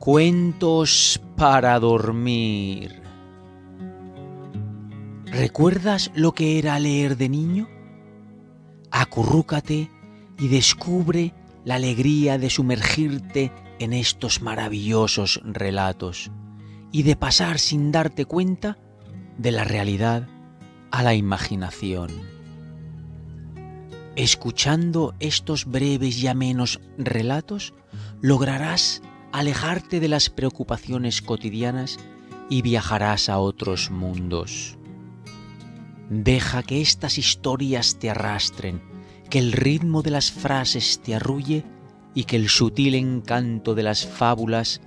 Cuentos para dormir. ¿Recuerdas lo que era leer de niño? Acurrúcate y descubre la alegría de sumergirte en estos maravillosos relatos y de pasar sin darte cuenta de la realidad a la imaginación. Escuchando estos breves y amenos relatos, lograrás alejarte de las preocupaciones cotidianas y viajarás a otros mundos. Deja que estas historias te arrastren, que el ritmo de las frases te arrulle y que el sutil encanto de las fábulas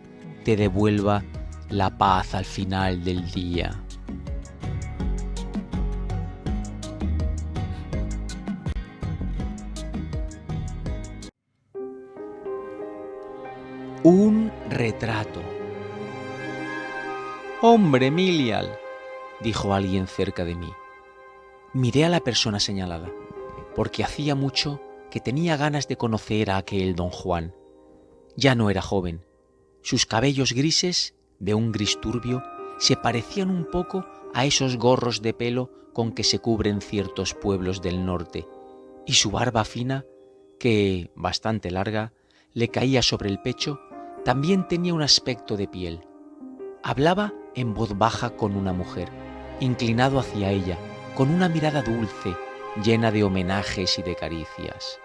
te devuelva la paz al final del día. Un retrato. «Hombre, Milial», dijo alguien cerca de mí. Miré a la persona señalada, porque hacía mucho que tenía ganas de conocer a aquel don Juan. Ya no era joven. Sus cabellos grises, de un gris turbio, se parecían un poco a esos gorros de pelo con que se cubren ciertos pueblos del norte, y su barba fina, que, bastante larga, le caía sobre el pecho, también tenía un aspecto de piel. Hablaba en voz baja con una mujer, inclinado hacia ella, con una mirada dulce, llena de homenajes y de caricias.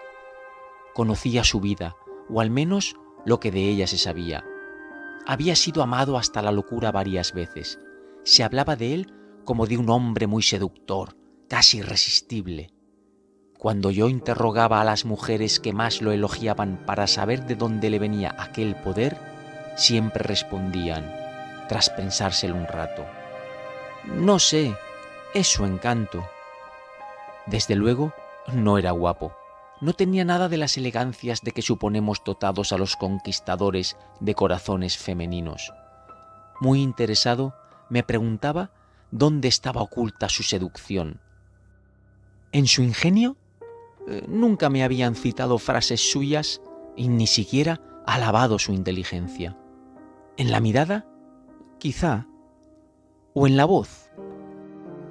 Conocía su vida, o al menos lo que de ella se sabía. Había sido amado hasta la locura varias veces. Se hablaba de él como de un hombre muy seductor, casi irresistible. Cuando yo interrogaba a las mujeres que más lo elogiaban para saber de dónde le venía aquel poder, siempre respondían, tras pensárselo un rato: «No sé, es su encanto». Desde luego, no era guapo. No tenía nada de las elegancias de que suponemos dotados a los conquistadores de corazones femeninos. Muy interesado, me preguntaba dónde estaba oculta su seducción. ¿En su ingenio? Nunca me habían citado frases suyas y ni siquiera alabado su inteligencia. ¿En la mirada? Quizá. ¿O en la voz?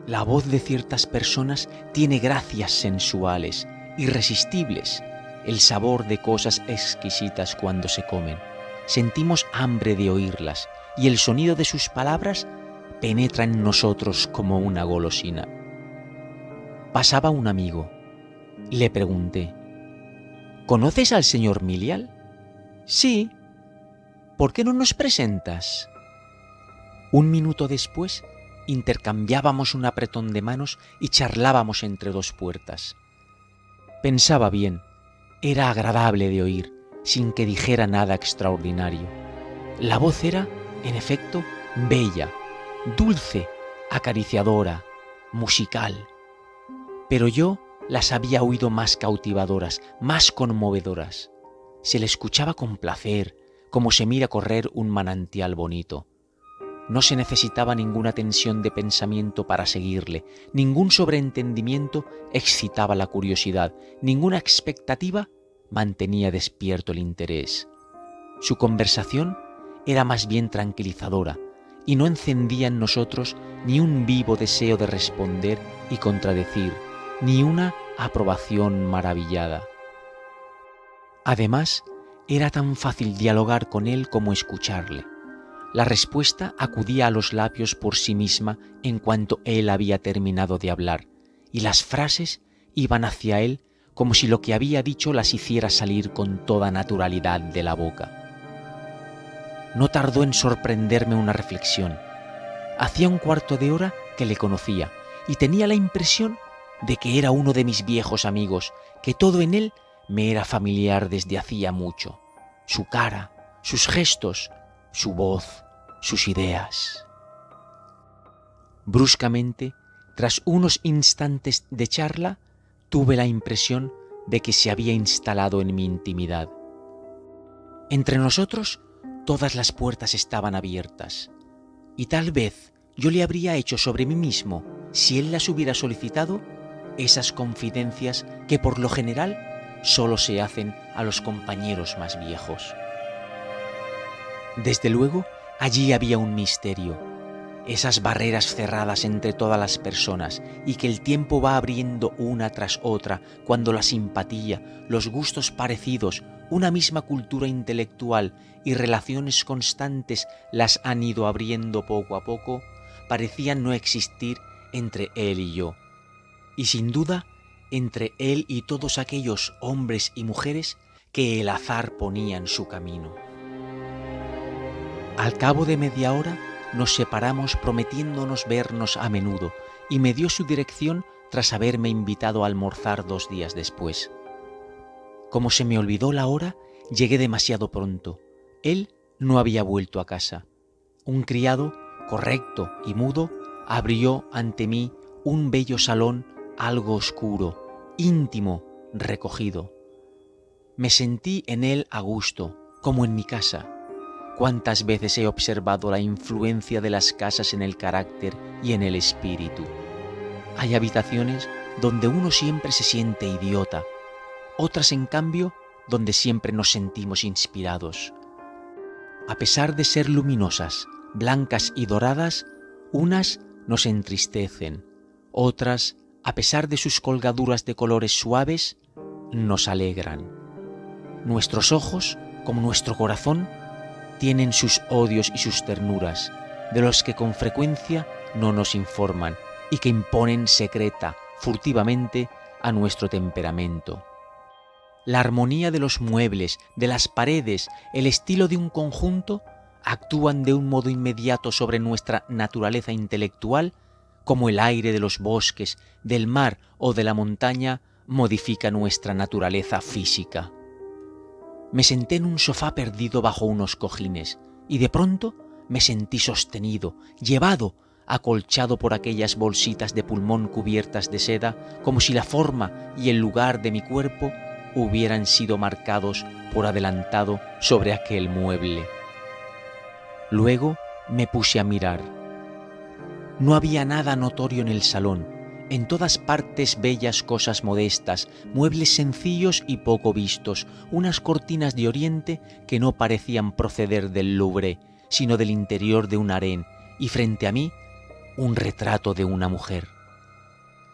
La voz de ciertas personas tiene gracias sensuales, irresistibles, el sabor de cosas exquisitas cuando se comen. Sentimos hambre de oírlas y el sonido de sus palabras penetra en nosotros como una golosina. Pasaba un amigo. Le pregunté: «¿Conoces al señor Milial?» «Sí». «¿Por qué no nos presentas?» Un minuto después intercambiábamos un apretón de manos y charlábamos entre dos puertas. Pensaba bien, era agradable de oír, sin que dijera nada extraordinario. La voz era, en efecto, bella, dulce, acariciadora, musical. Pero yo las había oído más cautivadoras, más conmovedoras. Se le escuchaba con placer, como se mira correr un manantial bonito. No se necesitaba ninguna tensión de pensamiento para seguirle, ningún sobreentendimiento excitaba la curiosidad, ninguna expectativa mantenía despierto el interés. Su conversación era más bien tranquilizadora y no encendía en nosotros ni un vivo deseo de responder y contradecir, ni una aprobación maravillada. Además, era tan fácil dialogar con él como escucharle. La respuesta acudía a los labios por sí misma en cuanto él había terminado de hablar, y las frases iban hacia él como si lo que había dicho las hiciera salir con toda naturalidad de la boca. No tardó en sorprenderme una reflexión. Hacía un cuarto de hora que le conocía y tenía la impresión de que era uno de mis viejos amigos, que todo en él me era familiar desde hacía mucho. Su cara, sus gestos, su voz, sus ideas. Bruscamente, tras unos instantes de charla, tuve la impresión de que se había instalado en mi intimidad. Entre nosotros, todas las puertas estaban abiertas, y tal vez yo le habría hecho sobre mí mismo, si él las hubiera solicitado, esas confidencias que por lo general solo se hacen a los compañeros más viejos. Desde luego, allí había un misterio, esas barreras cerradas entre todas las personas y que el tiempo va abriendo una tras otra cuando la simpatía, los gustos parecidos, una misma cultura intelectual y relaciones constantes las han ido abriendo poco a poco, parecían no existir entre él y yo. Y sin duda, entre él y todos aquellos hombres y mujeres que el azar ponía en su camino. Al cabo de media hora nos separamos prometiéndonos vernos a menudo y me dio su dirección tras haberme invitado a almorzar 2 días después. Como se me olvidó la hora, llegué demasiado pronto. Él no había vuelto a casa. Un criado, correcto y mudo, abrió ante mí un bello salón algo oscuro, íntimo, recogido. Me sentí en él a gusto, como en mi casa. ¿Cuántas veces he observado la influencia de las casas en el carácter y en el espíritu? Hay habitaciones donde uno siempre se siente idiota, otras en cambio donde siempre nos sentimos inspirados. A pesar de ser luminosas, blancas y doradas, unas nos entristecen, otras, a pesar de sus colgaduras de colores suaves, nos alegran. Nuestros ojos, como nuestro corazón, tienen sus odios y sus ternuras, de los que con frecuencia no nos informan y que imponen secreta, furtivamente, a nuestro temperamento. La armonía de los muebles, de las paredes, el estilo de un conjunto, actúan de un modo inmediato sobre nuestra naturaleza intelectual, como el aire de los bosques, del mar o de la montaña modifica nuestra naturaleza física. Me senté en un sofá perdido bajo unos cojines y de pronto me sentí sostenido, llevado, acolchado por aquellas bolsitas de pulmón cubiertas de seda, como si la forma y el lugar de mi cuerpo hubieran sido marcados por adelantado sobre aquel mueble. Luego me puse a mirar. No había nada notorio en el salón. En todas partes bellas cosas modestas, muebles sencillos y poco vistos, unas cortinas de oriente que no parecían proceder del Louvre, sino del interior de un harén, y frente a mí, un retrato de una mujer.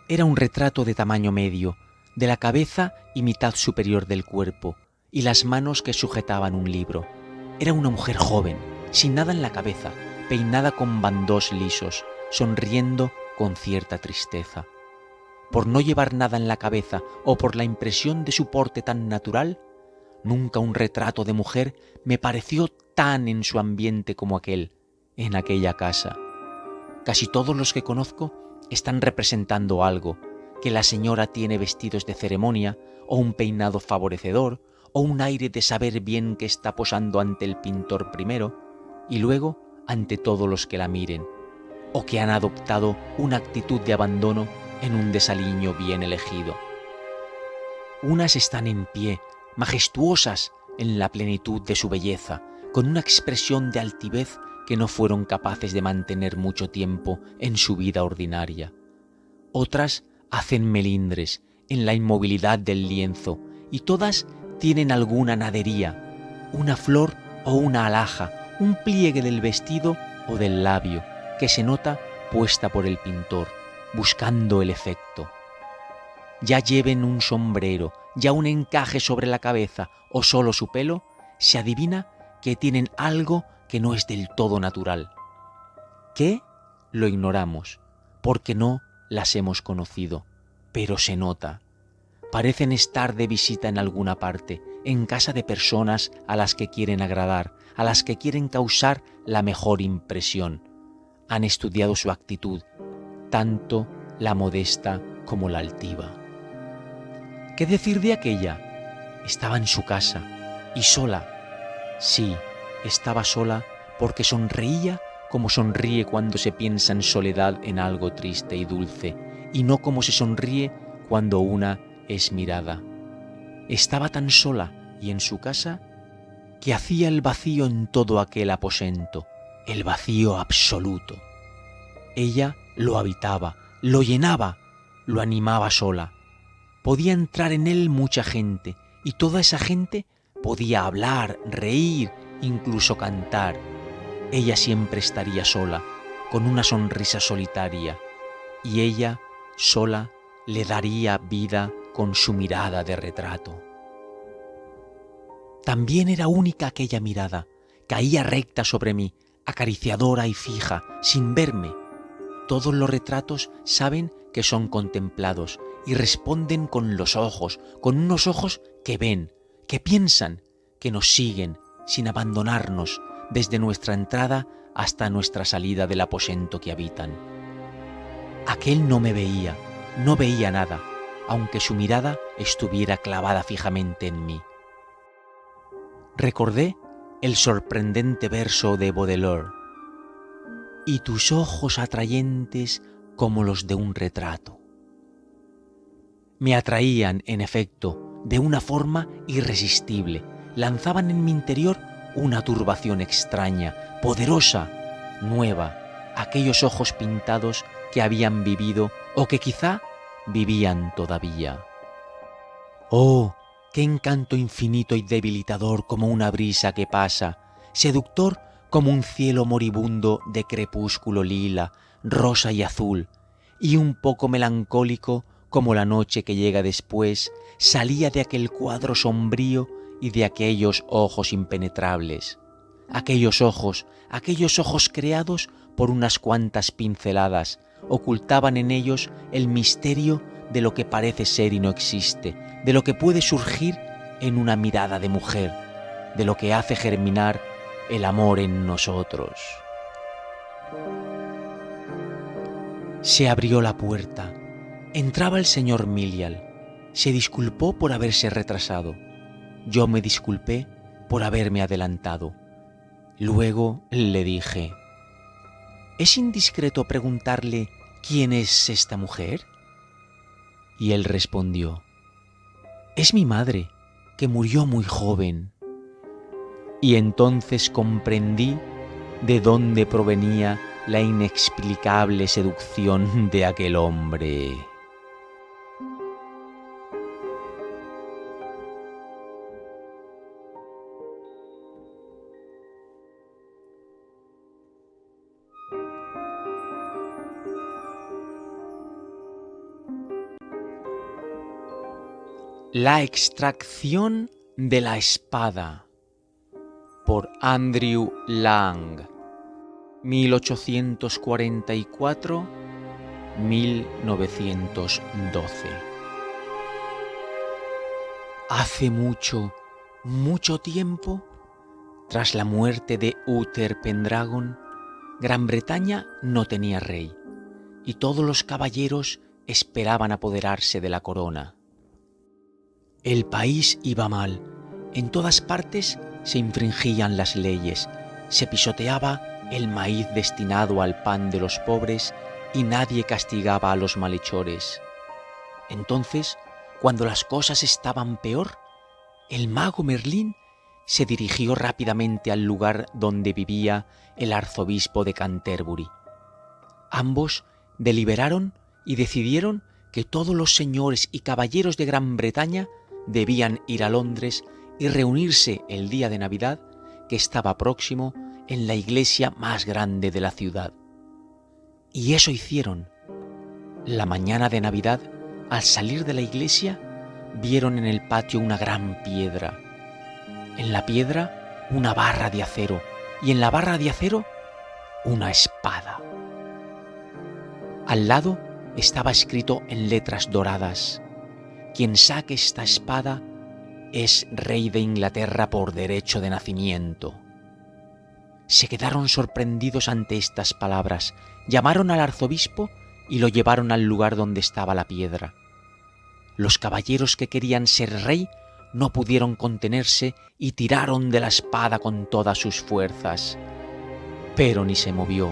Era un retrato de tamaño medio, de la cabeza y mitad superior del cuerpo, y las manos que sujetaban un libro. Era una mujer joven, sin nada en la cabeza, peinada con bandós lisos, sonriendo con cierta tristeza. Por no llevar nada en la cabeza o por la impresión de su porte tan natural, nunca un retrato de mujer me pareció tan en su ambiente como aquel, en aquella casa. Casi todos los que conozco están representando algo, que la señora tiene vestidos de ceremonia, o un peinado favorecedor, o un aire de saber bien que está posando ante el pintor primero, y luego ante todos los que la miren, o que han adoptado una actitud de abandono en un desaliño bien elegido. Unas están en pie, majestuosas en la plenitud de su belleza, con una expresión de altivez que no fueron capaces de mantener mucho tiempo en su vida ordinaria. Otras hacen melindres en la inmovilidad del lienzo, y todas tienen alguna nadería, una flor o una alhaja, un pliegue del vestido o del labio, que se nota puesta por el pintor, buscando el efecto. Ya lleven un sombrero, ya un encaje sobre la cabeza o solo su pelo, se adivina que tienen algo que no es del todo natural. ¿Qué? Lo ignoramos, porque no las hemos conocido, pero se nota. Parecen estar de visita en alguna parte, en casa de personas a las que quieren agradar, a las que quieren causar la mejor impresión. Han estudiado su actitud, tanto la modesta como la altiva. ¿Qué decir de aquella? Estaba en su casa, y sola. Sí, estaba sola porque sonreía como sonríe cuando se piensa en soledad en algo triste y dulce, y no como se sonríe cuando una es mirada. Estaba tan sola y en su casa que hacía el vacío en todo aquel aposento, el vacío absoluto. Ella lo habitaba, lo llenaba, lo animaba sola. Podía entrar en él mucha gente, y toda esa gente podía hablar, reír incluso cantar, ella siempre estaría sola, con una sonrisa solitaria, y ella sola le daría vida con su mirada de retrato. También era única aquella mirada, caía recta sobre mí, acariciadora y fija, sin verme. Todos los retratos saben que son contemplados y responden con los ojos, con unos ojos que ven, que piensan, que nos siguen, sin abandonarnos, desde nuestra entrada hasta nuestra salida del aposento que habitan. Aquel no me veía, no veía nada, aunque su mirada estuviera clavada fijamente en mí. Recordé el sorprendente verso de Baudelaire: y tus ojos atrayentes como los de un retrato. Me atraían, en efecto, de una forma irresistible, lanzaban en mi interior una turbación extraña, poderosa, nueva, aquellos ojos pintados que habían vivido o que quizá vivían todavía. ¡Oh! ¡Qué encanto infinito y debilitador como una brisa que pasa, seductor como un cielo moribundo de crepúsculo lila, rosa y azul, y un poco melancólico como la noche que llega después, salía de aquel cuadro sombrío y de aquellos ojos impenetrables. Aquellos ojos creados por unas cuantas pinceladas, ocultaban en ellos el misterio de lo que parece ser y no existe, de lo que puede surgir en una mirada de mujer, de lo que hace germinar el amor en nosotros. Se abrió la puerta. Entraba el señor Myriel. Se disculpó por haberse retrasado. Yo me disculpé por haberme adelantado. Luego le dije: ¿es indiscreto preguntarle quién es esta mujer? Y él respondió: es mi madre, que murió muy joven. Y entonces comprendí de dónde provenía la inexplicable seducción de aquel hombre. La extracción de la espada, por Andrew Lang, 1844-1912. Hace mucho, mucho tiempo, tras la muerte de Uther Pendragon, Gran Bretaña no tenía rey, y todos los caballeros esperaban apoderarse de la corona. El país iba mal, en todas partes se infringían las leyes, se pisoteaba el maíz destinado al pan de los pobres y nadie castigaba a los malhechores. Entonces, cuando las cosas estaban peor, el mago Merlín se dirigió rápidamente al lugar donde vivía el arzobispo de Canterbury. Ambos deliberaron y decidieron que todos los señores y caballeros de Gran Bretaña debían ir a Londres y reunirse el día de Navidad, que estaba próximo, en la iglesia más grande de la ciudad. Y eso hicieron. La mañana de Navidad, al salir de la iglesia, vieron en el patio una gran piedra. En la piedra, una barra de acero, y en la barra de acero, una espada. Al lado estaba escrito en letras doradas: quien saque esta espada es rey de Inglaterra por derecho de nacimiento. Se quedaron sorprendidos ante estas palabras, llamaron al arzobispo y lo llevaron al lugar donde estaba la piedra. Los caballeros que querían ser rey no pudieron contenerse y tiraron de la espada con todas sus fuerzas, pero ni se movió.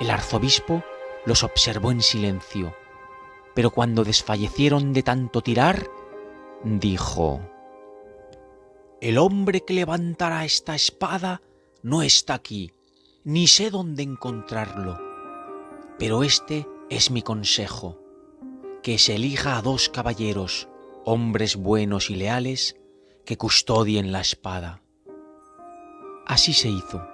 El arzobispo los observó en silencio, pero cuando desfallecieron de tanto tirar, dijo: el hombre que levantará esta espada no está aquí, ni sé dónde encontrarlo, pero este es mi consejo: que se elija a 2 caballeros, hombres buenos y leales, que custodien la espada. Así se hizo,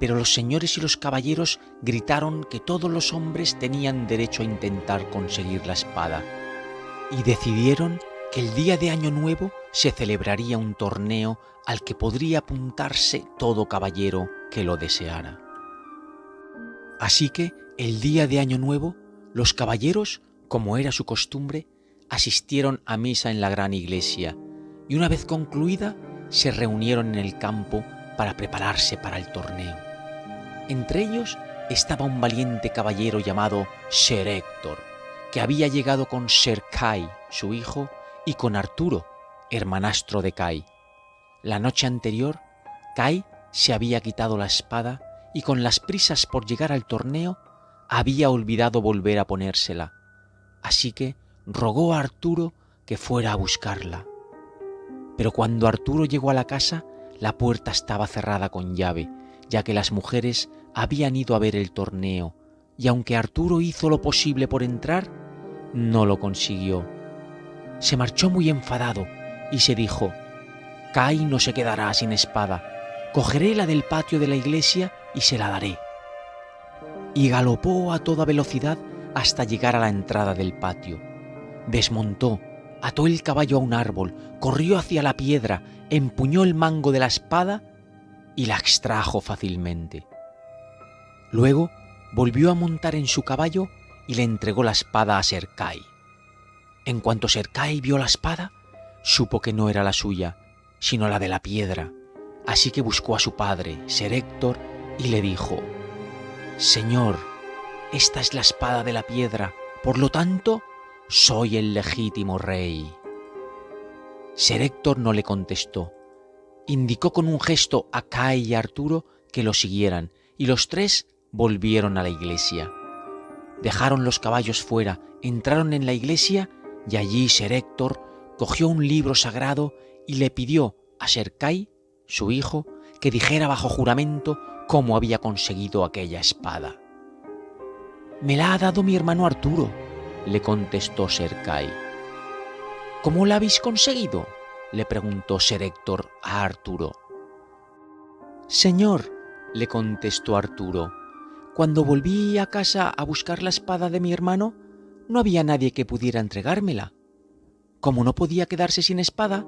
pero los señores y los caballeros gritaron que todos los hombres tenían derecho a intentar conseguir la espada, y decidieron que el día de Año Nuevo se celebraría un torneo al que podría apuntarse todo caballero que lo deseara. Así que, el día de Año Nuevo, los caballeros, como era su costumbre, asistieron a misa en la gran iglesia, y una vez concluida, se reunieron en el campo para prepararse para el torneo. Entre ellos estaba un valiente caballero llamado Ser Héctor, que había llegado con Ser Kay, su hijo, y con Arturo, hermanastro de Kay. La noche anterior, Kay se había quitado la espada y con las prisas por llegar al torneo, había olvidado volver a ponérsela, así que rogó a Arturo que fuera a buscarla. Pero cuando Arturo llegó a la casa, la puerta estaba cerrada con llave, ya que las mujeres habían ido a ver el torneo, y aunque Arturo hizo lo posible por entrar, no lo consiguió. Se marchó muy enfadado y se dijo: Kay no se quedará sin espada, cogeré la del patio de la iglesia y se la daré. Y galopó a toda velocidad hasta llegar a la entrada del patio. Desmontó, ató el caballo a un árbol, corrió hacia la piedra, empuñó el mango de la espada y la extrajo fácilmente. Luego volvió a montar en su caballo y le entregó la espada a Ser Kay. En cuanto Ser Kay vio la espada, supo que no era la suya, sino la de la piedra, así que buscó a su padre, Ser Héctor, y le dijo: Señor, esta es la espada de la piedra, por lo tanto, soy el legítimo rey. Ser Héctor no le contestó. Indicó con un gesto a Kay y a Arturo que lo siguieran, y los tres volvieron a la iglesia. Dejaron los caballos fuera, entraron en la iglesia, y allí Ser Héctor cogió un libro sagrado y le pidió a Ser Kay, su hijo, que dijera bajo juramento cómo había conseguido aquella espada. «Me la ha dado mi hermano Arturo», le contestó Ser Kay. «¿Cómo la habéis conseguido?», le preguntó Ser Héctor a Arturo. «Señor», le contestó Arturo, «cuando volví a casa a buscar la espada de mi hermano, no había nadie que pudiera entregármela. Como no podía quedarse sin espada,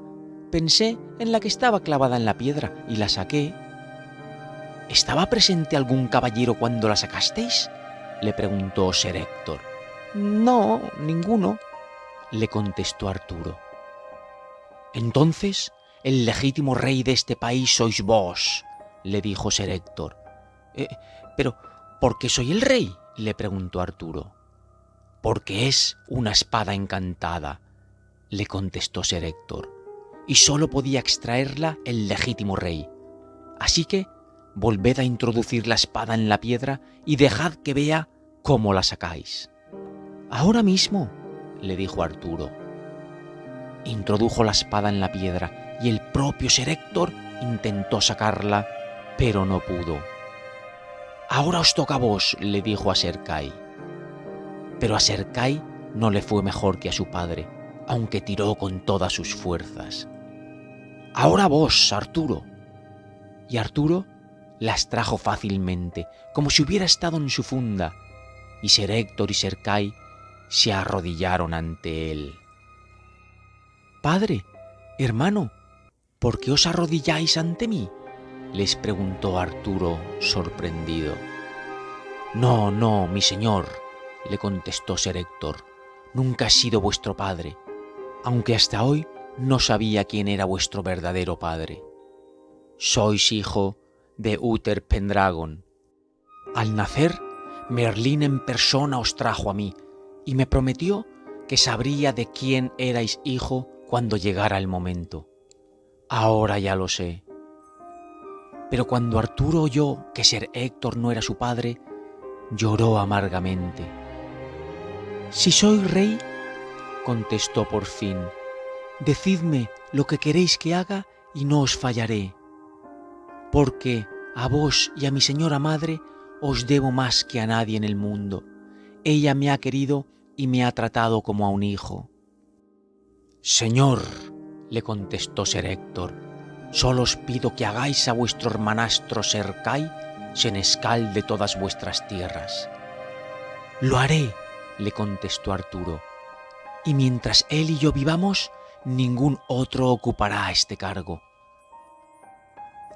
pensé en la que estaba clavada en la piedra y la saqué». «¿Estaba presente algún caballero cuando la sacasteis?», le preguntó Ser Héctor. «No, ninguno», le contestó Arturo. «Entonces, el legítimo rey de este país sois vos», le dijo Ser Héctor. «Pero, ¿por qué soy el rey?», le preguntó Arturo. «Porque es una espada encantada», le contestó Ser Héctor, «y solo podía extraerla el legítimo rey. Así que, volved a introducir la espada en la piedra y dejad que vea cómo la sacáis». «Ahora mismo», le dijo Arturo. Introdujo la espada en la piedra y el propio Ser Héctor intentó sacarla, pero no pudo. «Ahora os toca a vos», le dijo a Ser Kay. Pero a Ser Kay no le fue mejor que a su padre, aunque tiró con todas sus fuerzas. «Ahora vos, Arturo». Y Arturo la extrajo fácilmente, como si hubiera estado en su funda, y Ser Héctor y Ser Kay se arrodillaron ante él. «Padre, hermano, ¿por qué os arrodilláis ante mí?», les preguntó Arturo, sorprendido. «No, no, mi señor», le contestó Ser Héctor, «nunca he sido vuestro padre, aunque hasta hoy no sabía quién era vuestro verdadero padre. Sois hijo de Uther Pendragon. Al nacer, Merlín en persona os trajo a mí y me prometió que sabría de quién erais hijo cuando llegara el momento. Ahora ya lo sé». Pero cuando Arturo oyó que Ser Héctor no era su padre, lloró amargamente. «Si soy rey», contestó por fin, «decidme lo que queréis que haga y no os fallaré, porque a vos y a mi señora madre os debo más que a nadie en el mundo. Ella me ha querido y me ha tratado como a un hijo». «Señor», le contestó Ser Héctor, Solo os pido que hagáis a vuestro hermanastro Sercai senescal de todas vuestras tierras. Lo haré, le contestó Arturo, y mientras él y yo vivamos, ningún otro ocupará este cargo.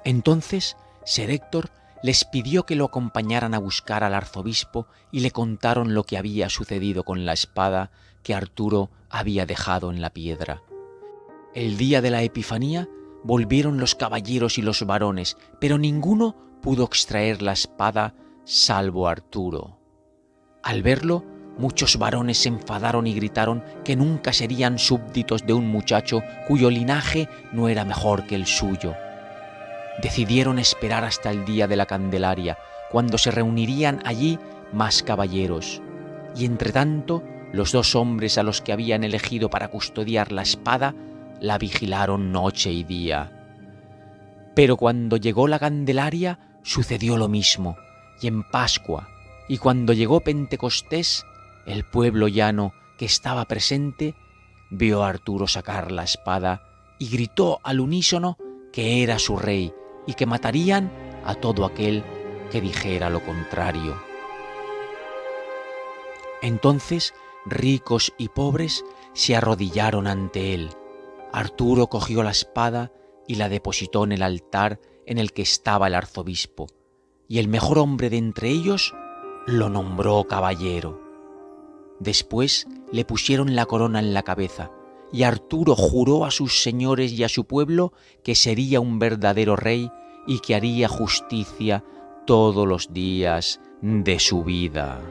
Entonces Ser Héctor les pidió que lo acompañaran a buscar al arzobispo y le contaron lo que había sucedido con la espada que Arturo había dejado en la piedra. El día de la Epifanía volvieron los caballeros y los varones, pero ninguno pudo extraer la espada salvo Arturo. Al verlo, muchos varones se enfadaron y gritaron que nunca serían súbditos de un muchacho cuyo linaje no era mejor que el suyo. Decidieron esperar hasta el día de la Candelaria, cuando se reunirían allí más caballeros, y entretanto los dos hombres a los que habían elegido para custodiar la espada la vigilaron noche y día. Pero cuando llegó la Candelaria sucedió lo mismo, y en Pascua, y cuando llegó Pentecostés, el pueblo llano que estaba presente vio a Arturo sacar la espada y gritó al unísono que era su rey y que matarían a todo aquel que dijera lo contrario. Entonces ricos y pobres se arrodillaron ante él. Arturo cogió la espada y la depositó en el altar en el que estaba el arzobispo, y el mejor hombre de entre ellos lo nombró caballero. Después le pusieron la corona en la cabeza, y Arturo juró a sus señores y a su pueblo que sería un verdadero rey y que haría justicia todos los días de su vida.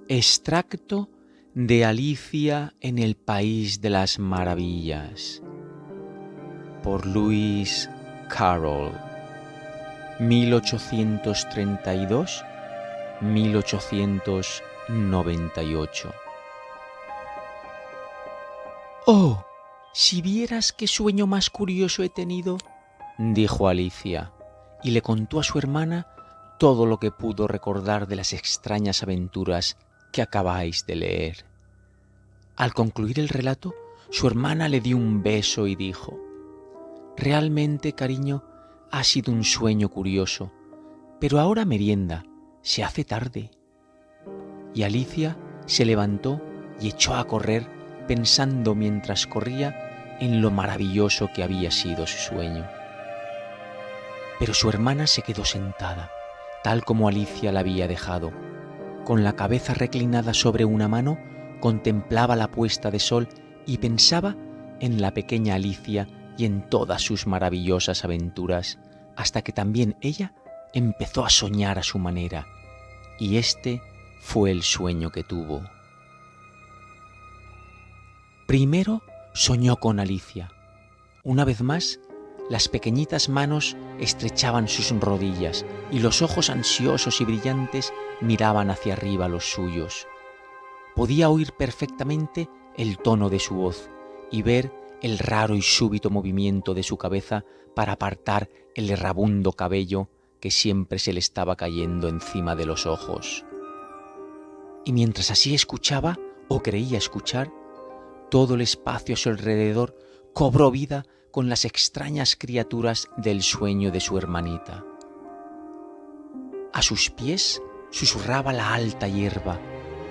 Extracto de Alicia en el País de las Maravillas, por Lewis Carroll, 1832-1898. «Oh, si vieras qué sueño más curioso he tenido», dijo Alicia, y le contó a su hermana todo lo que pudo recordar de las extrañas aventuras que acabáis de leer. Al concluir el relato, su hermana le dio un beso y dijo: «Realmente, cariño, ha sido un sueño curioso, pero ahora merienda, se hace tarde». Y Alicia se levantó y echó a correr, pensando mientras corría en lo maravilloso que había sido su sueño. Pero su hermana se quedó sentada, tal como Alicia la había dejado. Con la cabeza reclinada sobre una mano, contemplaba la puesta de sol y pensaba en la pequeña Alicia y en todas sus maravillosas aventuras, hasta que también ella empezó a soñar a su manera, y este fue el sueño que tuvo. Primero soñó con Alicia. Una vez más, las pequeñitas manos estrechaban sus rodillas y los ojos ansiosos y brillantes miraban hacia arriba los suyos. Podía oír perfectamente el tono de su voz y ver el raro y súbito movimiento de su cabeza para apartar el errabundo cabello que siempre se le estaba cayendo encima de los ojos. Y mientras así escuchaba, o creía escuchar, todo el espacio a su alrededor cobró vida con las extrañas criaturas del sueño de su hermanita. A sus pies susurraba la alta hierba,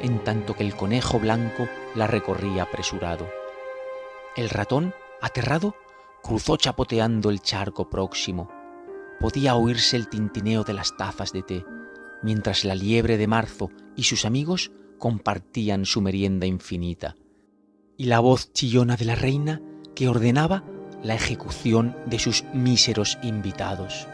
en tanto que el conejo blanco la recorría apresurado. El ratón, aterrado, cruzó chapoteando el charco próximo. Podía oírse el tintineo de las tazas de té, mientras la liebre de marzo y sus amigos compartían su merienda infinita, y la voz chillona de la reina que ordenaba la ejecución de sus míseros invitados.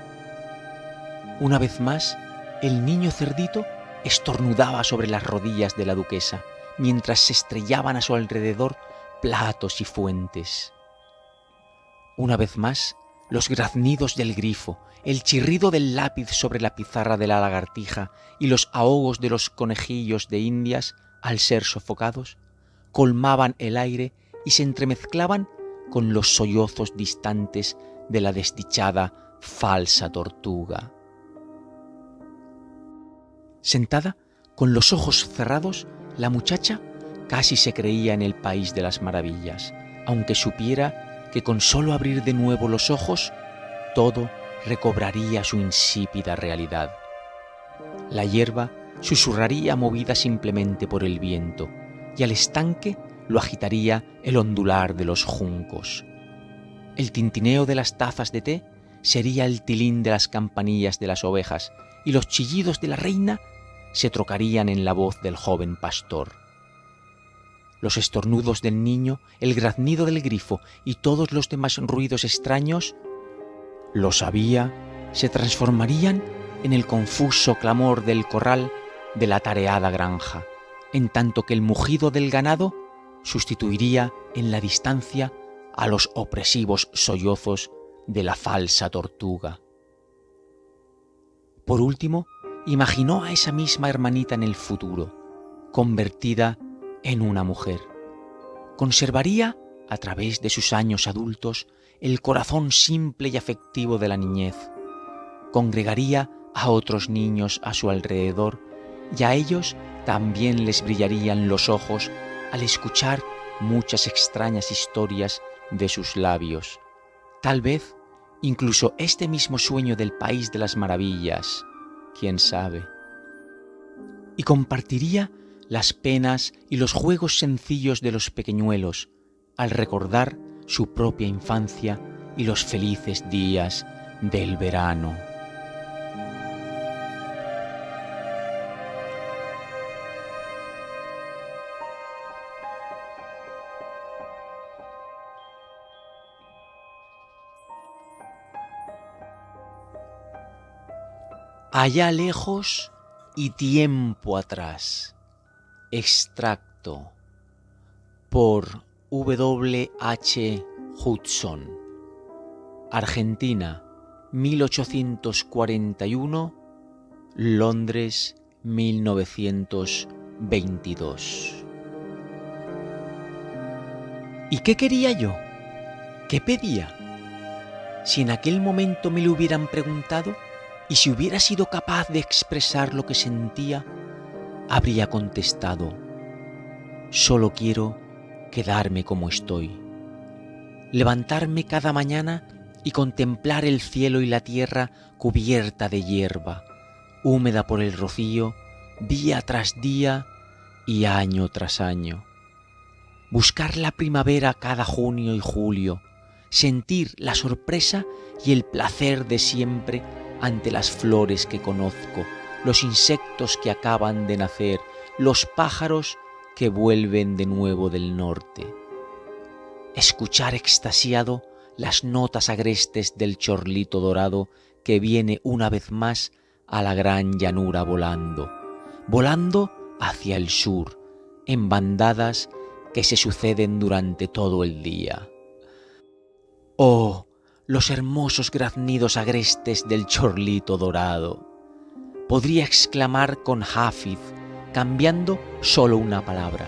Una vez más, el niño cerdito estornudaba sobre las rodillas de la duquesa, mientras se estrellaban a su alrededor platos y fuentes. Una vez más, los graznidos del grifo, el chirrido del lápiz sobre la pizarra de la lagartija y los ahogos de los conejillos de Indias, al ser sofocados, colmaban el aire y se entremezclaban con los sollozos distantes de la desdichada falsa tortuga. Sentada, con los ojos cerrados, la muchacha casi se creía en el país de las maravillas, aunque supiera que con solo abrir de nuevo los ojos, todo recobraría su insípida realidad. La hierba susurraría movida simplemente por el viento, y al estanque lo agitaría el ondular de los juncos. El tintineo de las tazas de té sería el tilín de las campanillas de las ovejas, y los chillidos de la reina se trocarían en la voz del joven pastor. Los estornudos del niño, el graznido del grifo y todos los demás ruidos extraños, lo sabía, se transformarían en el confuso clamor del corral de la tareada granja, en tanto que el mugido del ganado sustituiría en la distancia a los opresivos sollozos de la falsa tortuga. Por último, imaginó a esa misma hermanita en el futuro, convertida en una mujer. Conservaría, a través de sus años adultos, el corazón simple y afectivo de la niñez. Congregaría a otros niños a su alrededor y a ellos también les brillarían los ojos al escuchar muchas extrañas historias de sus labios. Tal vez incluso este mismo sueño del país de las maravillas, quién sabe. Y compartiría las penas y los juegos sencillos de los pequeñuelos al recordar su propia infancia y los felices días del verano. Allá lejos y tiempo atrás. Extracto por W. H. Hudson. Argentina, 1841, Londres, 1922. ¿Y qué quería yo? ¿Qué pedía? Si en aquel momento me lo hubieran preguntado y si hubiera sido capaz de expresar lo que sentía, habría contestado: solo quiero quedarme como estoy. Levantarme cada mañana y contemplar el cielo y la tierra cubierta de hierba, húmeda por el rocío, día tras día y año tras año. Buscar la primavera cada junio y julio, sentir la sorpresa y el placer de siempre ante las flores que conozco, los insectos que acaban de nacer, los pájaros que vuelven de nuevo del norte. Escuchar extasiado las notas agrestes del chorlito dorado que viene una vez más a la gran llanura volando, volando hacia el sur, en bandadas que se suceden durante todo el día. ¡Oh, los hermosos graznidos agrestes del chorlito dorado! Podría exclamar con Hafiz, cambiando solo una palabra: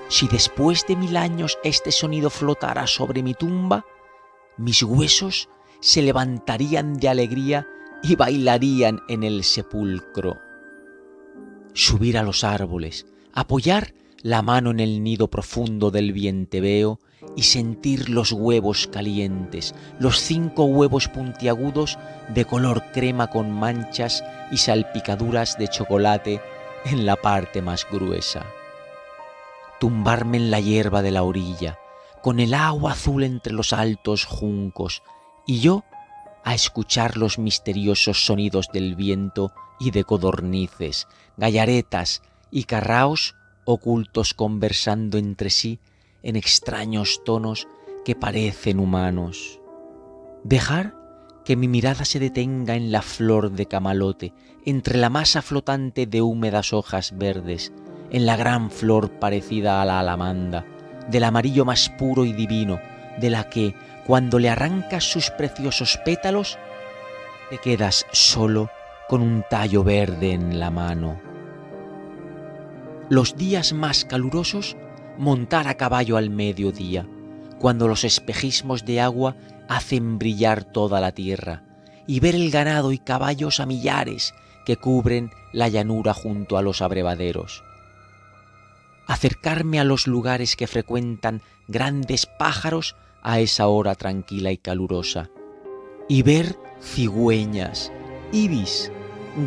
si después de 1000 años este sonido flotara sobre mi tumba, mis huesos se levantarían de alegría y bailarían en el sepulcro. Subir a los árboles, apoyar la mano en el nido profundo del vienteveo y sentir los huevos calientes, los 5 huevos puntiagudos de color crema con manchas y salpicaduras de chocolate en la parte más gruesa. Tumbarme en la hierba de la orilla, con el agua azul entre los altos juncos, y yo a escuchar los misteriosos sonidos del viento y de codornices, gallaretas y carraos ocultos conversando entre sí en extraños tonos que parecen humanos. Dejar que mi mirada se detenga en la flor de camalote, entre la masa flotante de húmedas hojas verdes, en la gran flor parecida a la alamanda, del amarillo más puro y divino, de la que, cuando le arrancas sus preciosos pétalos, te quedas solo con un tallo verde en la mano. Los días más calurosos, montar a caballo al mediodía, cuando los espejismos de agua hacen brillar toda la tierra, y ver el ganado y caballos a millares que cubren la llanura junto a los abrevaderos. Acercarme a los lugares que frecuentan grandes pájaros a esa hora tranquila y calurosa, y ver cigüeñas, ibis,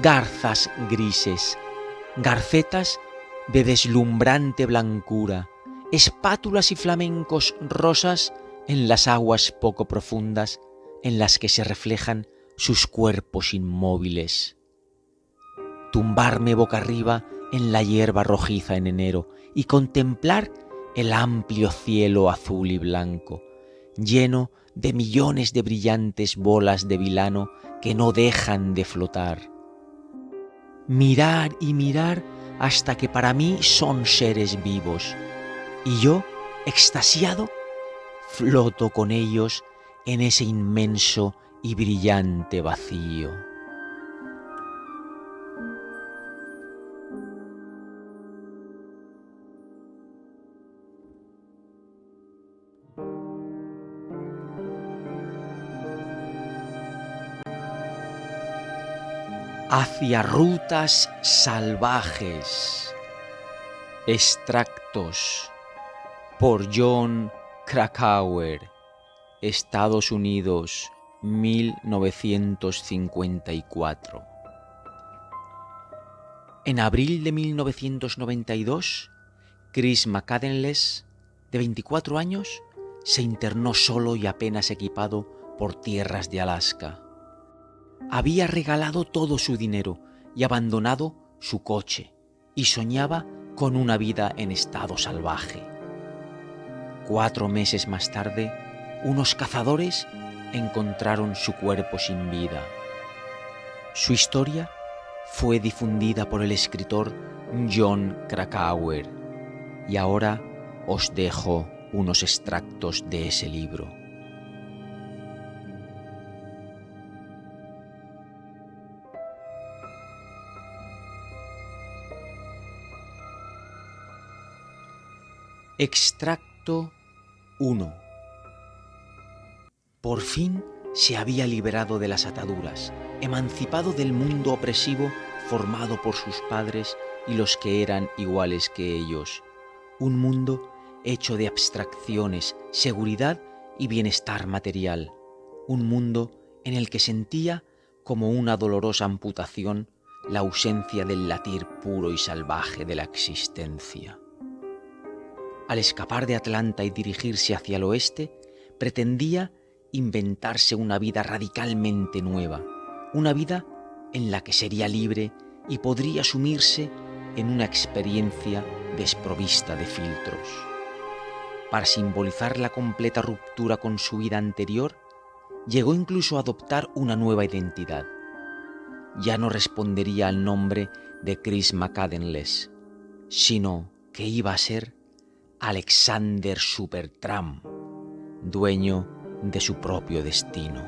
garzas grises, garcetas de deslumbrante blancura, espátulas y flamencos rosas en las aguas poco profundas en las que se reflejan sus cuerpos inmóviles. Tumbarme boca arriba en la hierba rojiza en enero y contemplar el amplio cielo azul y blanco, lleno de millones de brillantes bolas de vilano que no dejan de flotar. Mirar y mirar hasta que para mí son seres vivos, y yo, extasiado, floto con ellos en ese inmenso y brillante vacío. Hacia rutas salvajes. Extractos por Jon Krakauer, Estados Unidos, 1954. En abril de 1992, Chris McCandless, de 24 años, se internó solo y apenas equipado por tierras de Alaska. Había regalado todo su dinero y abandonado su coche, y soñaba con una vida en estado salvaje. 4 meses más tarde, unos cazadores encontraron su cuerpo sin vida. Su historia fue difundida por el escritor Jon Krakauer, y ahora os dejo unos extractos de ese libro. Extracto 1. Por fin se había liberado de las ataduras, emancipado del mundo opresivo formado por sus padres y los que eran iguales que ellos. Un mundo hecho de abstracciones, seguridad y bienestar material. Un mundo en el que sentía como una dolorosa amputación la ausencia del latir puro y salvaje de la existencia. Al escapar de Atlanta y dirigirse hacia el oeste, pretendía inventarse una vida radicalmente nueva, una vida en la que sería libre y podría sumirse en una experiencia desprovista de filtros. Para simbolizar la completa ruptura con su vida anterior, llegó incluso a adoptar una nueva identidad. Ya no respondería al nombre de Chris McCandless, sino que iba a ser Alexander Supertramp, dueño de su propio destino.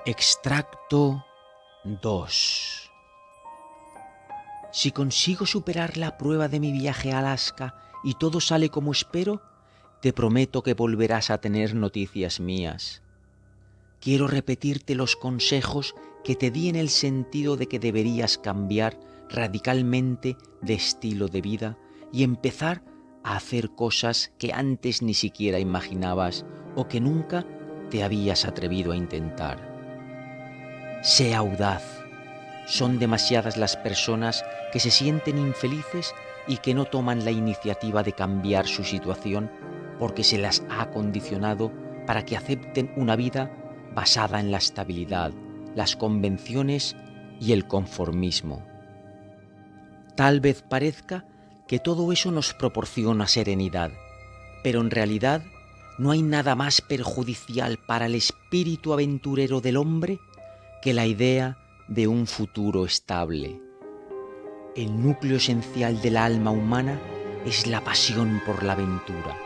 Extracto 2. Si consigo superar la prueba de mi viaje a Alaska y todo sale como espero, te prometo que volverás a tener noticias mías. Quiero repetirte los consejos que te di en el sentido de que deberías cambiar radicalmente de estilo de vida y empezar a hacer cosas que antes ni siquiera imaginabas o que nunca te habías atrevido a intentar. Sé audaz. Son demasiadas las personas que se sienten infelices y que no toman la iniciativa de cambiar su situación porque se las ha condicionado para que acepten una vida basada en la estabilidad, las convenciones y el conformismo. Tal vez parezca que todo eso nos proporciona serenidad, pero en realidad no hay nada más perjudicial para el espíritu aventurero del hombre que la idea de un futuro estable. El núcleo esencial del alma humana es la pasión por la aventura.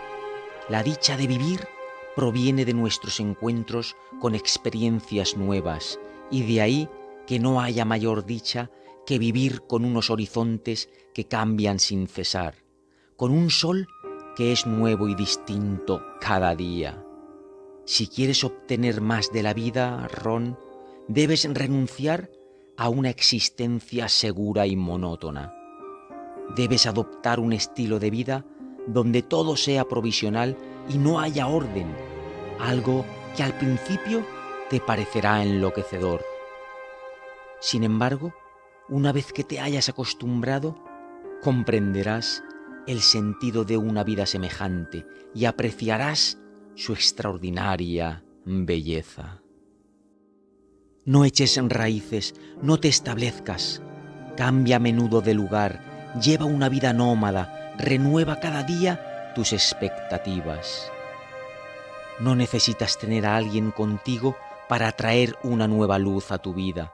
La dicha de vivir proviene de nuestros encuentros con experiencias nuevas y de ahí que no haya mayor dicha que vivir con unos horizontes que cambian sin cesar, con un sol que es nuevo y distinto cada día. Si quieres obtener más de la vida, Ron, debes renunciar a una existencia segura y monótona. Debes adoptar un estilo de vida donde todo sea provisional y no haya orden, algo que al principio te parecerá enloquecedor. Sin embargo, una vez que te hayas acostumbrado, comprenderás el sentido de una vida semejante y apreciarás su extraordinaria belleza. No eches raíces, no te establezcas, cambia a menudo de lugar, lleva una vida nómada, renueva cada día tus expectativas. No necesitas tener a alguien contigo para traer una nueva luz a tu vida.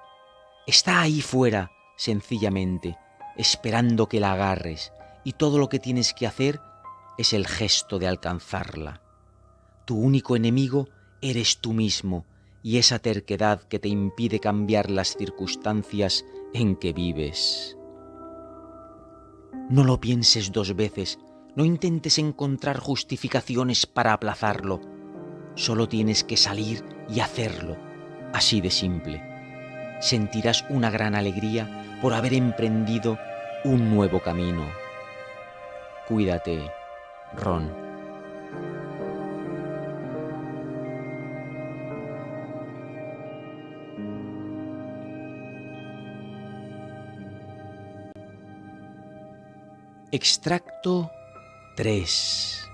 Está ahí fuera, sencillamente, esperando que la agarres, y todo lo que tienes que hacer es el gesto de alcanzarla. Tu único enemigo eres tú mismo y esa terquedad que te impide cambiar las circunstancias en que vives. No lo pienses dos veces, no intentes encontrar justificaciones para aplazarlo. Solo tienes que salir y hacerlo, así de simple. Sentirás una gran alegría por haber emprendido un nuevo camino. Cuídate, Ron. Extracto 3.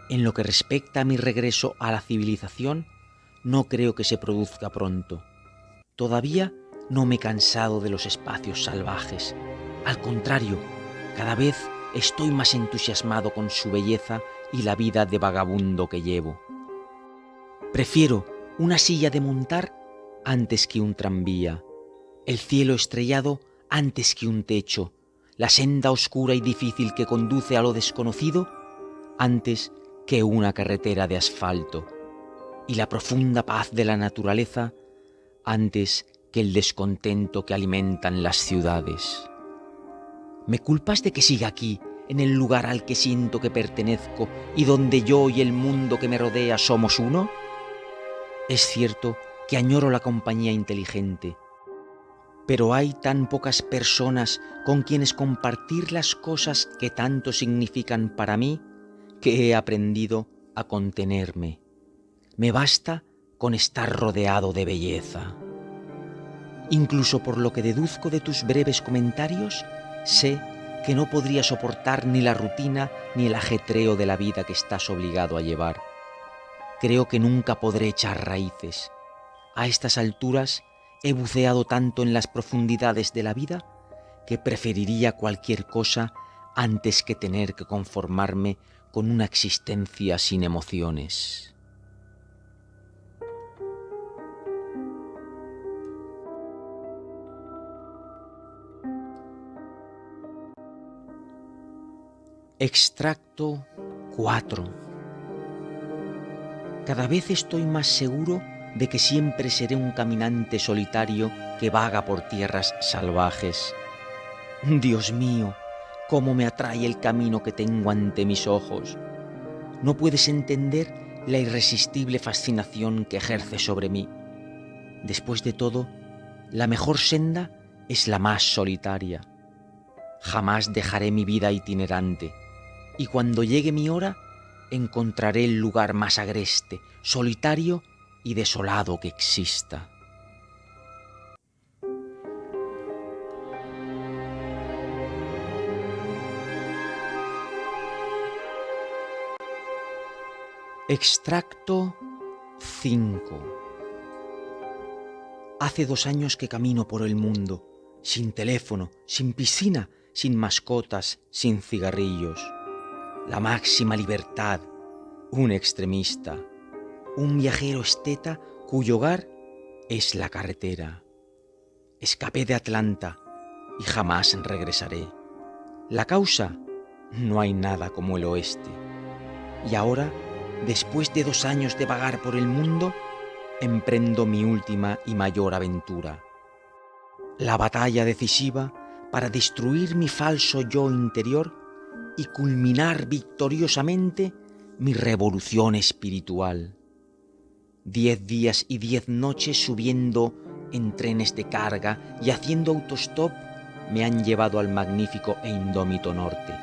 En lo que respecta a mi regreso a la civilización, no creo que se produzca pronto. Todavía no me he cansado de los espacios salvajes. Al contrario, cada vez estoy más entusiasmado con su belleza y la vida de vagabundo que llevo. Prefiero una silla de montar antes que un tranvía, el cielo estrellado antes que un techo, la senda oscura y difícil que conduce a lo desconocido antes que una carretera de asfalto, y la profunda paz de la naturaleza antes que el descontento que alimentan las ciudades. ¿Me culpas de que siga aquí, en el lugar al que siento que pertenezco y donde yo y el mundo que me rodea somos uno? Es cierto que añoro la compañía inteligente, pero hay tan pocas personas con quienes compartir las cosas que tanto significan para mí que he aprendido a contenerme. Me basta con estar rodeado de belleza. Incluso por lo que deduzco de tus breves comentarios, sé que no podría soportar ni la rutina ni el ajetreo de la vida que estás obligado a llevar. Creo que nunca podré echar raíces. A estas alturas he buceado tanto en las profundidades de la vida que preferiría cualquier cosa antes que tener que conformarme con una existencia sin emociones. Extracto 4. Cada vez estoy más seguro de que siempre seré un caminante solitario que vaga por tierras salvajes. Dios mío, cómo me atrae el camino que tengo ante mis ojos. No puedes entender la irresistible fascinación que ejerce sobre mí. Después de todo, la mejor senda es la más solitaria. Jamás dejaré mi vida itinerante, y cuando llegue mi hora, encontraré el lugar más agreste, solitario y desolado que exista. Extracto 5. Hace 2 años que camino por el mundo, sin teléfono, sin piscina, sin mascotas, sin cigarrillos. La máxima libertad, un extremista, un viajero esteta cuyo hogar es la carretera. Escapé de Atlanta y jamás regresaré. La causa, no hay nada como el oeste. Y ahora, después de 2 años de vagar por el mundo, emprendo mi última y mayor aventura. La batalla decisiva para destruir mi falso yo interior y culminar victoriosamente mi revolución espiritual. 10 días y 10 noches subiendo en trenes de carga y haciendo autostop me han llevado al magnífico e indómito norte.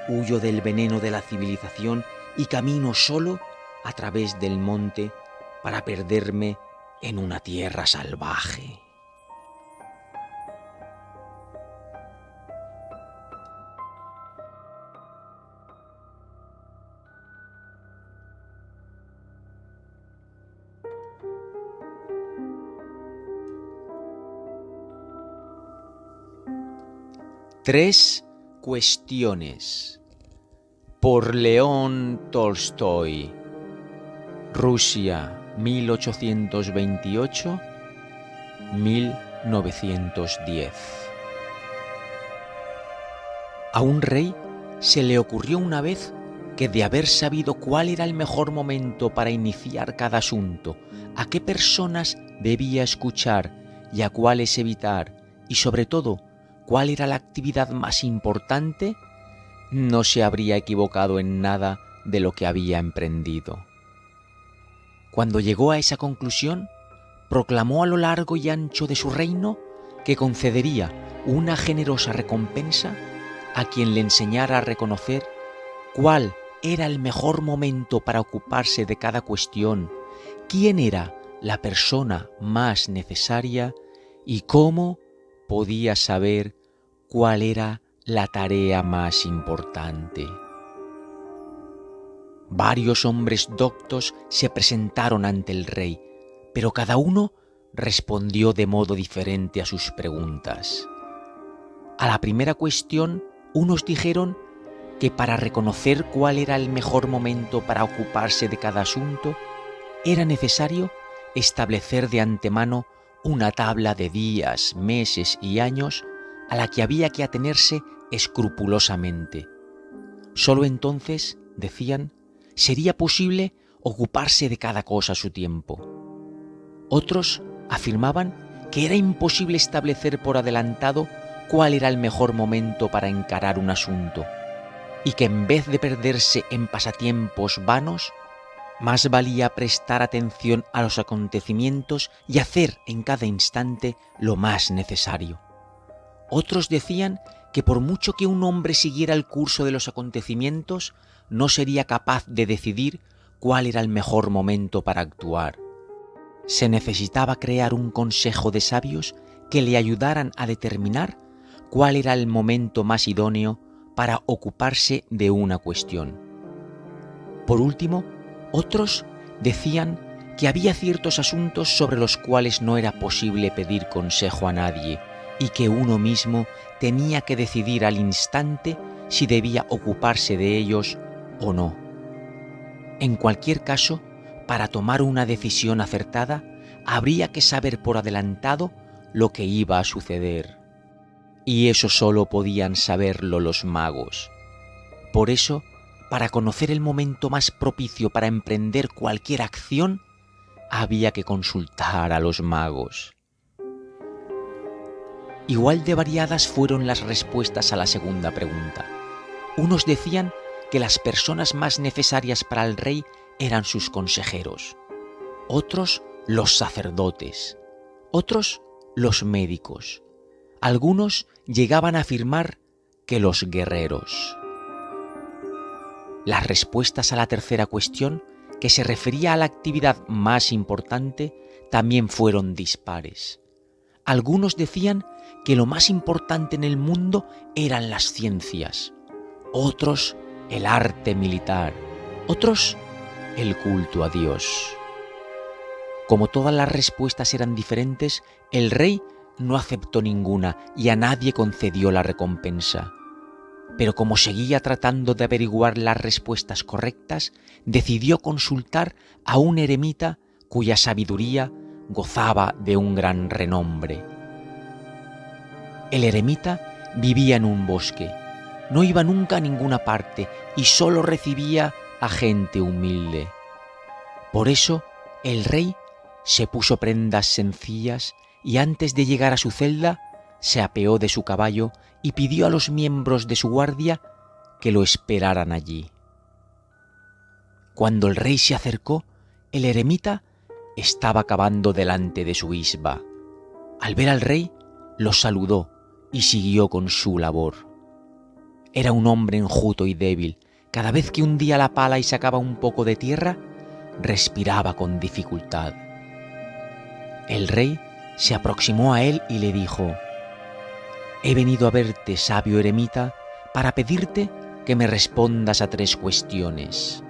Huyo del veneno de la civilización y camino solo a través del monte para perderme en una tierra salvaje. Tres cuestiones. Por León Tolstoy. Rusia, 1828-1910. A un rey se le ocurrió una vez que, de haber sabido cuál era el mejor momento para iniciar cada asunto, a qué personas debía escuchar y a cuáles evitar, y sobre todo, cuál era la actividad más importante, no se habría equivocado en nada de lo que había emprendido. Cuando llegó a esa conclusión, proclamó a lo largo y ancho de su reino que concedería una generosa recompensa a quien le enseñara a reconocer cuál era el mejor momento para ocuparse de cada cuestión, quién era la persona más necesaria y cómo podía saber cuál era la tarea más importante. Varios hombres doctos se presentaron ante el rey, pero cada uno respondió de modo diferente a sus preguntas. A la primera cuestión, unos dijeron que para reconocer cuál era el mejor momento para ocuparse de cada asunto, era necesario establecer de antemano una tabla de días, meses y años a la que había que atenerse escrupulosamente. Solo entonces, decían, sería posible ocuparse de cada cosa a su tiempo. Otros afirmaban que era imposible establecer por adelantado cuál era el mejor momento para encarar un asunto, y que en vez de perderse en pasatiempos vanos, más valía prestar atención a los acontecimientos y hacer en cada instante lo más necesario. Otros decían que por mucho que un hombre siguiera el curso de los acontecimientos, no sería capaz de decidir cuál era el mejor momento para actuar. Se necesitaba crear un consejo de sabios que le ayudaran a determinar cuál era el momento más idóneo para ocuparse de una cuestión. Por último, otros decían que había ciertos asuntos sobre los cuales no era posible pedir consejo a nadie y que uno mismo tenía que decidir al instante si debía ocuparse de ellos o no. En cualquier caso, para tomar una decisión acertada, habría que saber por adelantado lo que iba a suceder. Y eso solo podían saberlo los magos. Por eso, para conocer el momento más propicio para emprender cualquier acción, había que consultar a los magos. Igual de variadas fueron las respuestas a la segunda pregunta. Unos decían que las personas más necesarias para el rey eran sus consejeros, otros los sacerdotes, otros los médicos. Algunos llegaban a afirmar que los guerreros. Las respuestas a la tercera cuestión, que se refería a la actividad más importante, también fueron dispares. Algunos decían que lo más importante en el mundo eran las ciencias, otros el arte militar, otros el culto a Dios. Como todas las respuestas eran diferentes, el rey no aceptó ninguna y a nadie concedió la recompensa. Pero como seguía tratando de averiguar las respuestas correctas, decidió consultar a un eremita cuya sabiduría gozaba de un gran renombre. El eremita vivía en un bosque, no iba nunca a ninguna parte y solo recibía a gente humilde. Por eso El rey se puso prendas sencillas y antes de llegar a su celda se apeó de su caballo y pidió a los miembros de su guardia que lo esperaran allí. Cuando el rey se acercó, el eremita estaba cavando delante de su isba. Al ver al rey, lo saludó y siguió con su labor. Era un hombre enjuto y débil. Cada vez que hundía la pala y sacaba un poco de tierra, respiraba con dificultad. El rey se aproximó a él y le dijo: «He venido a verte, sabio eremita, para pedirte que me respondas a 3 cuestiones.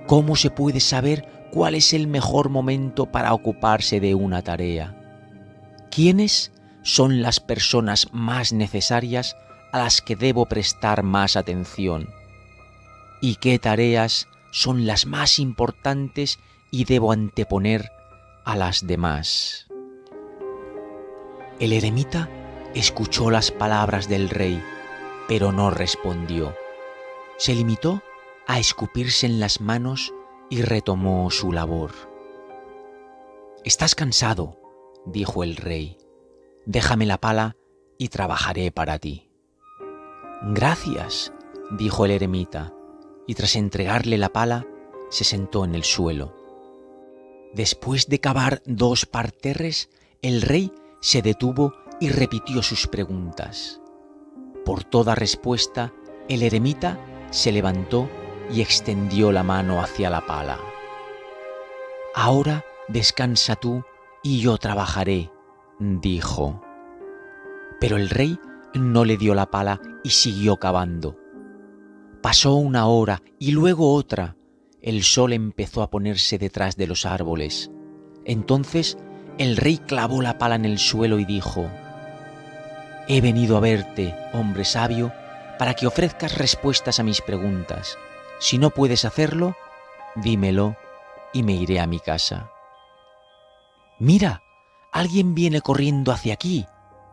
¿Cómo se puede saber cuál es el mejor momento para ocuparse de una tarea? ¿Quiénes son las personas más necesarias a las que debo prestar más atención? ¿Y qué tareas son las más importantes y debo anteponer a las demás?» El eremita escuchó las palabras del rey, pero no respondió. Se limitó a escupirse en las manos y retomó su labor. «Estás cansado», dijo el rey. «Déjame la pala y trabajaré para ti». «Gracias», dijo el eremita, y tras entregarle la pala, se sentó en el suelo. Después de cavar 2 parterres, el rey se detuvo y repitió sus preguntas. Por toda respuesta, el eremita se levantó y extendió la mano hacia la pala. «Ahora descansa tú y yo trabajaré», dijo. Pero el rey no le dio la pala y siguió cavando. Pasó 1 hora y luego otra. El sol empezó a ponerse detrás de los árboles. Entonces el rey clavó la pala en el suelo y dijo: «He venido a verte, hombre sabio, para que ofrezcas respuestas a mis preguntas. Si no puedes hacerlo, dímelo y me iré a mi casa». «Mira, alguien viene corriendo hacia aquí»,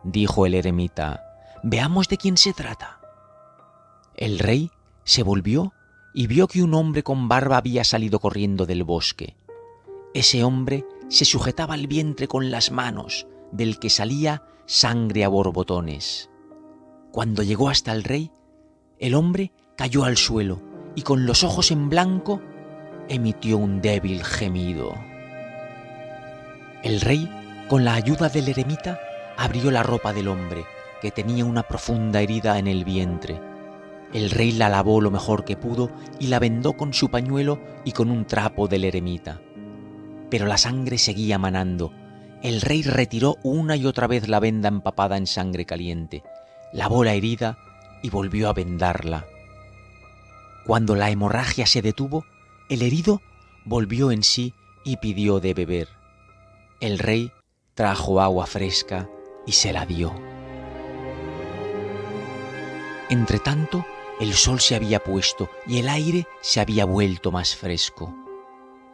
dijo el eremita. «Veamos de quién se trata». El rey se volvió y vio que un hombre con barba había salido corriendo del bosque. Ese hombre se sujetaba el vientre con las manos, del que salía sangre a borbotones. Cuando llegó hasta el rey, el hombre cayó al suelo y con los ojos en blanco emitió un débil gemido. El rey, con la ayuda del eremita, abrió la ropa del hombre, que tenía una profunda herida en el vientre. El rey la lavó lo mejor que pudo y la vendó con su pañuelo y con un trapo del eremita. Pero la sangre seguía manando. El rey retiró una y otra vez la venda empapada en sangre caliente, lavó la herida y volvió a vendarla. Cuando la hemorragia se detuvo, el herido volvió en sí y pidió de beber. El rey trajo agua fresca y se la dio. Entretanto, el sol se había puesto y el aire se había vuelto más fresco.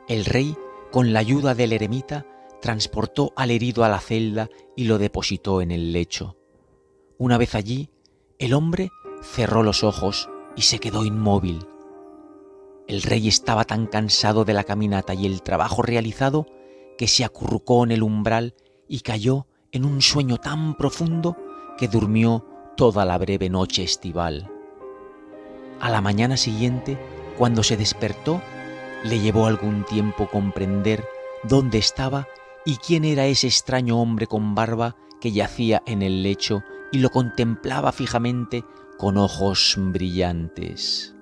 El rey, con la ayuda del eremita, transportó al herido a la celda y lo depositó en el lecho. Una vez allí, el hombre cerró los ojos y se quedó inmóvil. El rey estaba tan cansado de la caminata y el trabajo realizado que se acurrucó en el umbral y cayó en un sueño tan profundo que durmió toda la breve noche estival. A la mañana siguiente, cuando se despertó, le llevó algún tiempo comprender dónde estaba y quién era ese extraño hombre con barba que yacía en el lecho y lo contemplaba fijamente con ojos brillantes.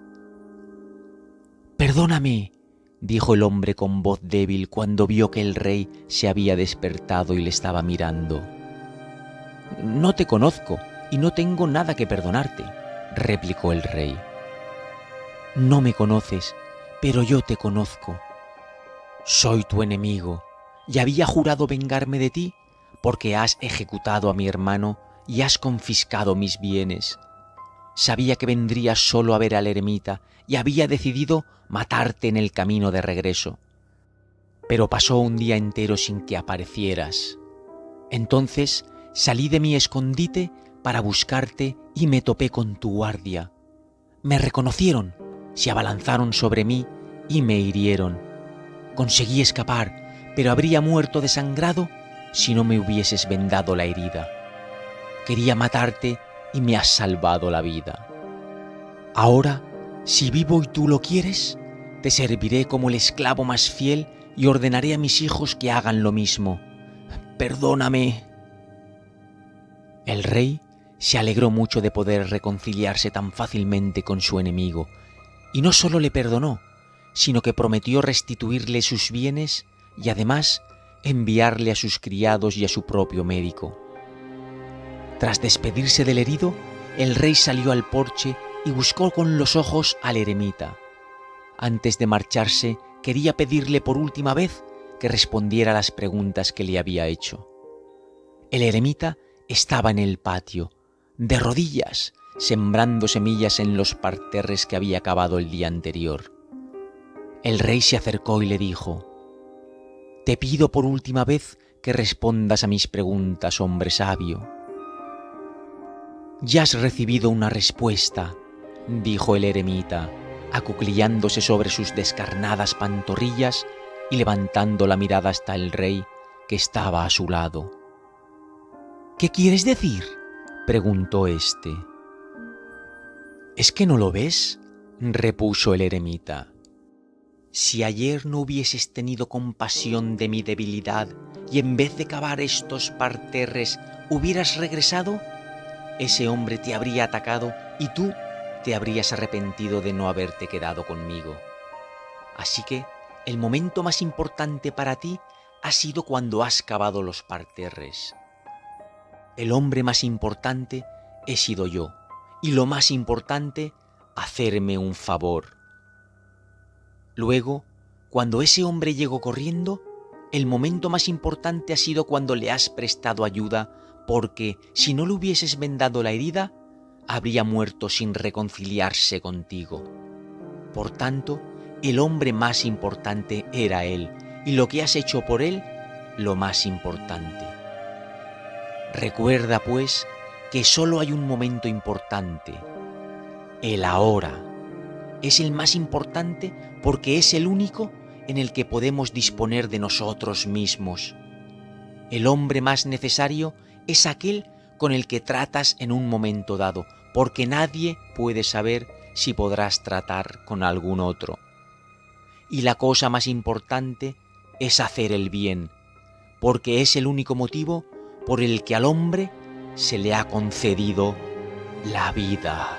«Perdóname», dijo el hombre con voz débil cuando vio que el rey se había despertado y le estaba mirando. «No te conozco y no tengo nada que perdonarte», replicó el rey. «No me conoces, pero yo te conozco. Soy tu enemigo y había jurado vengarme de ti porque has ejecutado a mi hermano y has confiscado mis bienes. Sabía que vendrías solo a ver al eremita y había decidido matarte en el camino de regreso. Pero pasó un día entero sin que aparecieras. Entonces salí de mi escondite para buscarte y me topé con tu guardia. Me reconocieron, se abalanzaron sobre mí y me hirieron. Conseguí escapar, pero habría muerto desangrado si no me hubieses vendado la herida. Quería matarte y me has salvado la vida. Ahora, si vivo y tú lo quieres, te serviré como el esclavo más fiel y ordenaré a mis hijos que hagan lo mismo. Perdóname. El rey se alegró mucho de poder reconciliarse tan fácilmente con su enemigo, y no solo le perdonó, sino que prometió restituirle sus bienes y además enviarle a sus criados y a su propio médico. Tras despedirse del herido, el rey salió al porche y buscó con los ojos al eremita. Antes de marcharse, quería pedirle por última vez que respondiera a las preguntas que le había hecho. El eremita estaba en el patio, de rodillas, sembrando semillas en los parterres que había cavado el día anterior. El rey se acercó y le dijo: «Te pido por última vez que respondas a mis preguntas, hombre sabio». «Ya has recibido una respuesta», dijo el eremita, acuclillándose sobre sus descarnadas pantorrillas y levantando la mirada hasta el rey, que estaba a su lado. «¿Qué quieres decir?», preguntó éste. «¿Es que no lo ves?», repuso el eremita. «Si ayer no hubieses tenido compasión de mi debilidad y en vez de cavar estos parterres hubieras regresado, ese hombre te habría atacado y tú te habrías arrepentido de no haberte quedado conmigo. Así que el momento más importante para ti ha sido cuando has cavado los parterres. El hombre más importante he sido yo, y lo más importante, hacerme un favor. Luego, cuando ese hombre llegó corriendo, el momento más importante ha sido cuando le has prestado ayuda, porque si no le hubieses vendado la herida, habría muerto sin reconciliarse contigo. Por tanto, el hombre más importante era él, y lo que has hecho por él, lo más importante. Recuerda, pues, que solo hay un momento importante, el ahora. Es el más importante porque es el único en el que podemos disponer de nosotros mismos. El hombre más necesario es aquel con el que tratas en un momento dado, porque nadie puede saber si podrás tratar con algún otro. Y la cosa más importante es hacer el bien, porque es el único motivo por el que al hombre se le ha concedido la vida».